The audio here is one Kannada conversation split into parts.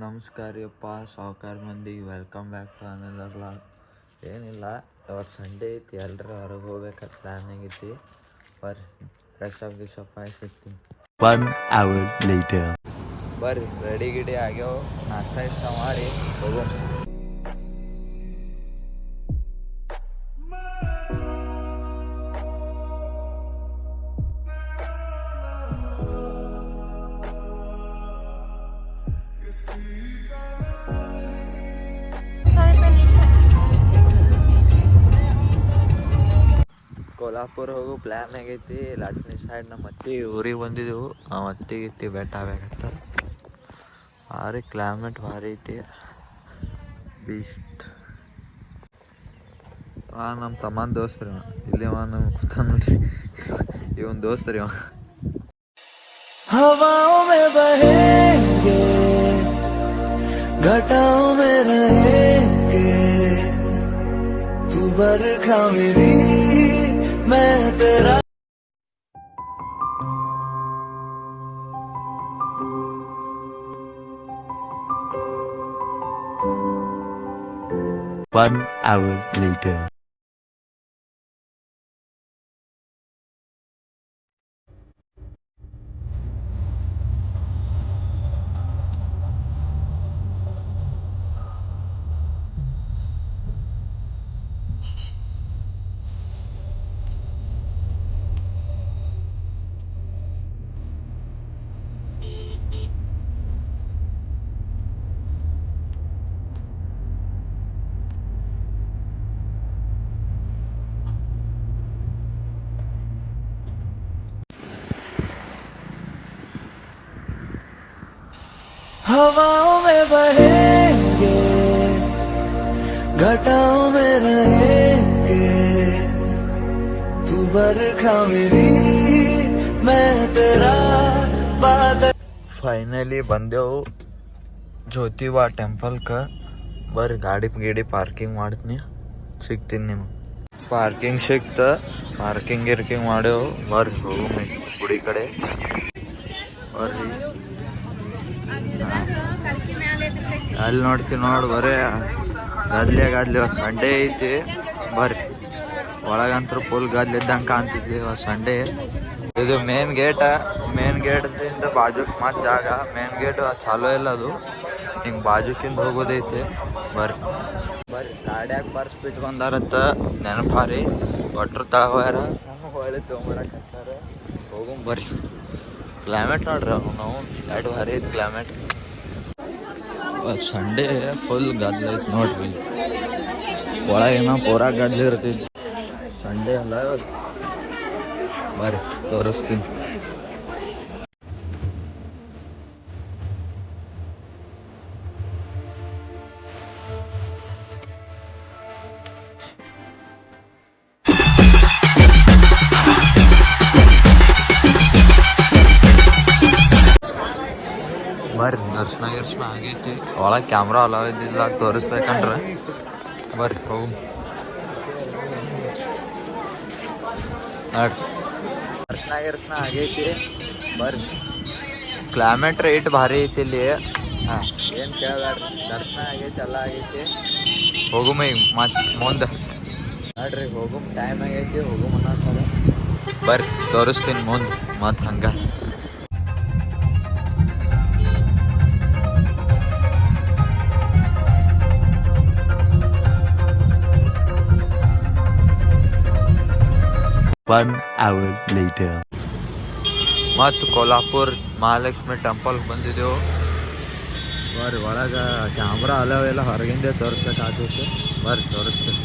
ನಮಸ್ಕಾರಪ್ಪ ಸಾವುಕಾರ ಮಂದಿ, welcome back to another vlog. ಏನಿಲ್ಲ, ಇವತ್ತು ಸಂಡೇ ಐತಿ, ಎಲ್ಲರೂ ಹೊರಗೆ ಹೋಗ್ಬೇಕಂತ ಪ್ಲ್ಯಾನ್ ಆಗೈತಿ. ಫ್ರೆಶ್ ಆಗಿ ಸಿಗ್ತೀನಿ. 1 hour later. ಬರ್ರಿ, ರೆಡಿ ಗಿಡಿ ಆಗ್ಯಾವ, ನಾಷ್ಟ ಇಷ್ಟ ಮಾಡಿ ಹೋಗೋಣ. ಕೋಲ್ಹಾಪುರ ಹೋಗೋ ಪ್ಲ್ಯಾನ್ ಆಗೈತಿ. ಲಾಟ್ನಿ ಸೈಡ್ ನಮ್ಮ ಅತ್ತಿ ಊರಿಗೆ ಬಂದಿದ್ದೆವು. ನಾವು ಅತ್ತಿಗಿತ್ತಿ ಬೆಟ್ಟ ಆಗ್ಬೇಕಂತ. ಭಾರಿ ಕ್ಲೈಮೇಟ್ ಭಾರಿ ಐತಿ, ಬೀಸ್ಟ್. ನಮ್ಮ ತಮ್ಮನ ದೋಸ್ತ್ರಿ ಇಲ್ಲಿ ನಮ್ಮ ಕೂತ ನೋಡ್ರಿ, ಇವನ್ ದೋಸ್ತ್ರಿ ಅವ. हवाओं में बहेंगे, घटाओं में रहेंगे, तू बरखा मेरी, मैं तेरा. One hour later. हवाओं में बहेंगे, घटाओं में रहेंगे, तू बरखा मेरी, मैं तेरा बादल. ಫೈನಲಿ ಬಂದೆವು ಜ್ಯೋತಿಬಾ ಟೆಂಪಲ್ಗೆ. ಬರ್ರಿ, ಗಾಡಿ ಪಾರ್ಕಿಂಗ್ ಮಾಡ್ತೀನಿ, ಸಿಗ್ತೀನಿ ನಿಮ್ಗೆ. ಪಾರ್ಕಿಂಗ್ ಸಿಕ್ತ, ಪಾರ್ಕಿಂಗ್ ಮಾಡ್ಯವು. ಬರ್ರಿ ಹೋಗು ಗುಡಿ ಕಡೆ. ಬರ್ರಿ, ಅಲ್ಲಿ ನೋಡ್ತೀನಿ ನೋಡು, ಬರೇ ಗದ್ಲೆ ಸಂಡೇ ಐತಿ. ಬರ್ರಿ, ಒಳಗಂತೂ ಫುಲ್ ಗದ್ಲೆ ಇದ್ದಂಗೆ ಕಾಣ್ತಿದ್ವಿ. ಇವತ್ತು ಸಂಡೇ. ಇದು ಮೇನ್ ಗೇಟ್ದಿಂದ ಬಾಜುಕ್ ಮತ್ತು ಜಾಗ. ಮೇನ್ ಗೇಟ್ ಚಾಲೋ ಇಲ್ಲ, ಅದು ಹಿಂಗೆ ಬಾಜುಕಿಂದ ಹೋಗೋದೈತಿ. ಬರ್ರಿ ಗಾಡ್ಯಾಗ ಬರ್ಸ್ ಬಿಟ್ಕೊಂಡಾರತ್ತ ನೆನಪಾರಿ, ಒಟ್ರು ತಳವಾರ ಹೊಳ್ಳಿ ತೊಗೊಂಬರಕತ್ತಾರ. ಹೋಗಂ ಬರ್ರಿ. ಕ್ಲೈಮೇಟ್ ನೋಡ್ರಿ, ನಾವು ಎರಡು ಭಾರಿ ಐತಿ ಕ್ಲೈಮೇಟ್. ಸಂಡೇ ಫುಲ್ ಗದ್ಲ ಐತಿ ನೋಡ್ರಿ. ಒಳಗೇನೋ ಪೂರಾ ಗದ್ಲ ಇರ್ತೈತಿ. ಸಂಡೇ ಅಲ್ಲ ಇವತ್ತು. ಬರ್ರಿ ತೋರಿಸ್ತೀನಿ. ಬರ್ರಿ, ದರ್ಶನ ಆಗೈತಿ. ಒಳಗೆ ಕ್ಯಾಮ್ರಾ ಅಲೋ ಇದ್ದಿಲ್ಲ, ತೋರಿಸ್ಬೇಕಂದ್ರೆ. ಬರ್ರಿ ಹೋಗು. ನೋಡ್ರಿ, ದರ್ಶನ ಆಗೈತಿ. ಬರ್ರಿ, ಕ್ಲೈಮೇಟ್ ರೇಟ್ ಭಾರಿ ಐತಿ ಇಲ್ಲಿ. ಹಾಂ, ಏನು ಕೇಳಬೇಡ್ರಿ, ದರ್ಶನ ಆಗೈತಿ, ಎಲ್ಲ ಆಗೈತಿ. ಹೋಗುಮ ಈಗ ಮತ್ತೆ ಮುಂದೆ. ನೋಡ್ರಿ, ಹೋಗುಮ ಟೈಮ್ ಆಗೈತಿ, ಹೋಗುಮ ಅನ್ನೋದು. ಬರ್ರಿ ತೋರಿಸ್ತೀನಿ ಮುಂದೆ ಮತ್ತೆ ಹಂಗೆ. One hour later. ಮತ್ತು ಕೋಲ್ಹಾಪುರ ಮಹಾಲಕ್ಷ್ಮಿ ಟೆಂಪಲ್ಗೆ ಬಂದಿದ್ದೆವು. ಬರ್ರಿ, ಒಳಗೆ ಕ್ಯಾಮ್ರಾ ಅಲವೆಲ್ಲ ಹೊರಗಿಂದ ತೋರಿಸ್ಬೇಕಾಗ್ತೈತಿ. ಬರ್ರಿ ತೋರಿಸ್ತೀನಿ.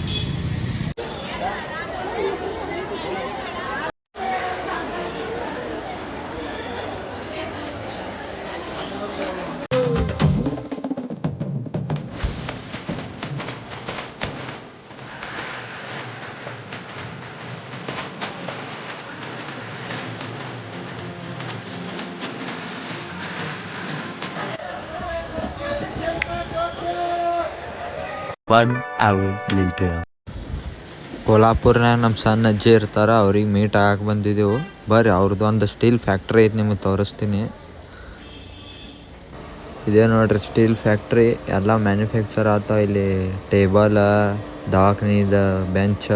One hour later. ಕೋಲ್ಹಾಪುರ್ನಾಗ ನಮ್ಮ ಸಣ್ಣ ಅಜ್ಜಿ ಇರ್ತಾರೆ, ಅವ್ರಿಗೆ ಮೀಟ್ ಆಗಕ್ಕೆ ಬಂದಿದ್ದೆವು. ಬರ್ರಿ, ಅವ್ರದ್ದು ಒಂದು ಸ್ಟೀಲ್ ಫ್ಯಾಕ್ಟ್ರಿ ಐತೆ, ನಿಮಗೆ ತೋರಿಸ್ತೀನಿ. ಇದೇ ನೋಡ್ರಿ ಸ್ಟೀಲ್ ಫ್ಯಾಕ್ಟ್ರಿ ಎಲ್ಲ ಮ್ಯಾನುಫ್ಯಾಕ್ಚರ್ ಆತಾವ ಇಲ್ಲಿ. Table, ದವಾಖಾನಿದ bench